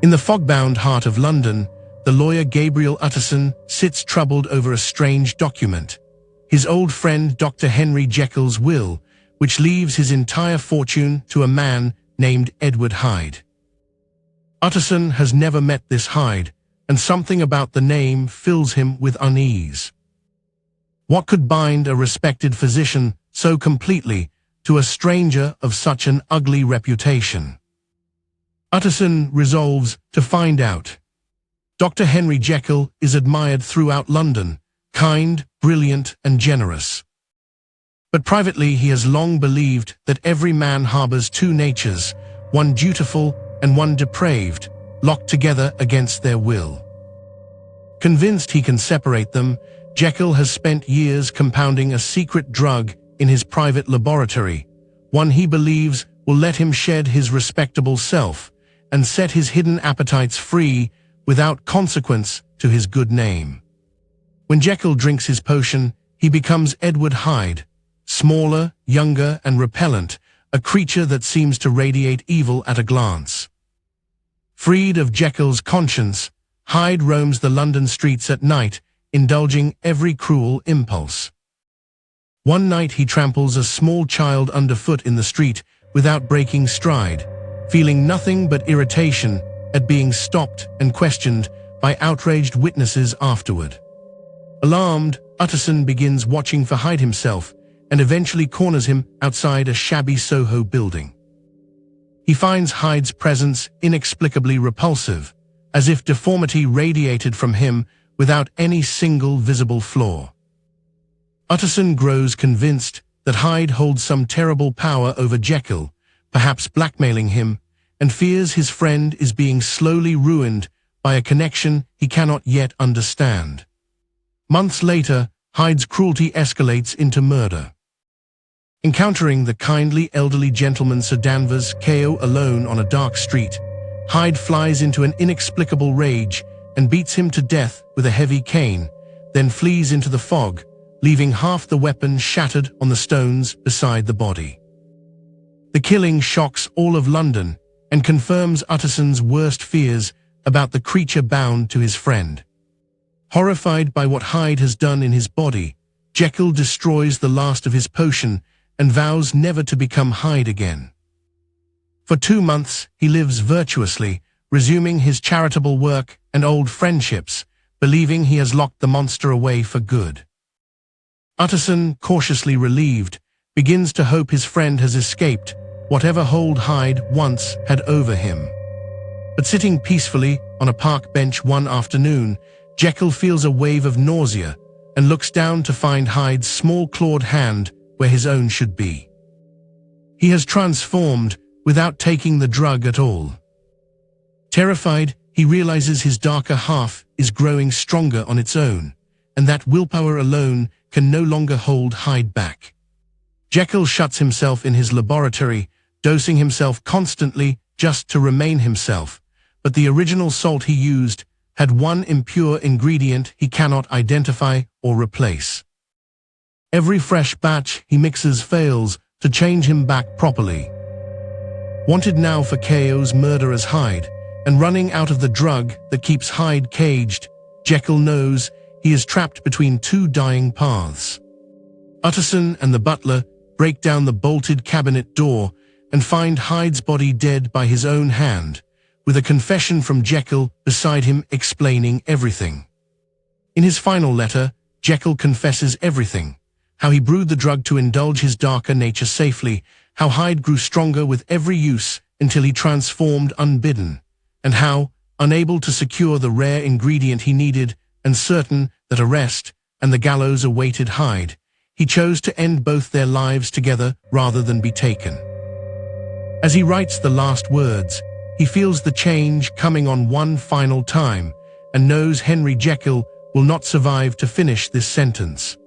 In the fog-bound heart of London, the lawyer Gabriel Utterson sits troubled over a strange document, his old friend Dr. Henry Jekyll's will, which leaves his entire fortune to a man named Edward Hyde. Utterson has never met this Hyde, and something about the name fills him with unease. What could bind a respected physician so completely to a stranger of such an ugly reputation? Utterson resolves to find out. Dr. Henry Jekyll is admired throughout London, kind, brilliant, and generous. But privately he has long believed that every man harbors two natures, one dutiful and one depraved, locked together against their will. Convinced he can separate them, Jekyll has spent years compounding a secret drug in his private laboratory, one he believes will let him shed his respectable self and set his hidden appetites free without consequence to his good name. When Jekyll drinks his potion, he becomes Edward Hyde, smaller, younger, and repellent, a creature that seems to radiate evil at a glance. Freed of Jekyll's conscience, Hyde roams the London streets at night, indulging every cruel impulse. One night he tramples a small child underfoot in the street without breaking stride, feeling nothing but irritation at being stopped and questioned by outraged witnesses afterward. Alarmed, Utterson begins watching for Hyde himself and eventually corners him outside a shabby Soho building. He finds Hyde's presence inexplicably repulsive, as if deformity radiated from him without any single visible flaw. Utterson grows convinced that Hyde holds some terrible power over Jekyll, perhaps blackmailing him, and fears his friend is being slowly ruined by a connection he cannot yet understand. Months later, Hyde's cruelty escalates into murder. Encountering the kindly elderly gentleman Sir Danvers Keogh alone on a dark street, Hyde flies into an inexplicable rage and beats him to death with a heavy cane, then flees into the fog, leaving half the weapon shattered on the stones beside the body. The killing shocks all of London and confirms Utterson's worst fears about the creature bound to his friend. Horrified by what Hyde has done in his body, Jekyll destroys the last of his potion and vows never to become Hyde again. For 2 months, he lives virtuously, resuming his charitable work and old friendships, believing he has locked the monster away for good. Utterson, cautiously relieved, begins to hope his friend has escaped whatever hold Hyde once had over him. But sitting peacefully on a park bench one afternoon, Jekyll feels a wave of nausea and looks down to find Hyde's small clawed hand where his own should be. He has transformed without taking the drug at all. Terrified, he realizes his darker half is growing stronger on its own, and that willpower alone can no longer hold Hyde back. Jekyll shuts himself in his laboratory, dosing himself constantly just to remain himself, but the original salt he used had one impure ingredient he cannot identify or replace. Every fresh batch he mixes fails to change him back properly. Wanted now for Keogh's murder as Hyde, and running out of the drug that keeps Hyde caged, Jekyll knows he is trapped between two dying paths. Utterson and the butler break down the bolted cabinet door and find Hyde's body dead by his own hand, with a confession from Jekyll beside him explaining everything. In his final letter, Jekyll confesses everything: how he brewed the drug to indulge his darker nature safely, how Hyde grew stronger with every use until he transformed unbidden, and how, unable to secure the rare ingredient he needed and certain that arrest and the gallows awaited Hyde, he chose to end both their lives together rather than be taken. As he writes the last words, he feels the change coming on one final time and knows Henry Jekyll will not survive to finish this sentence.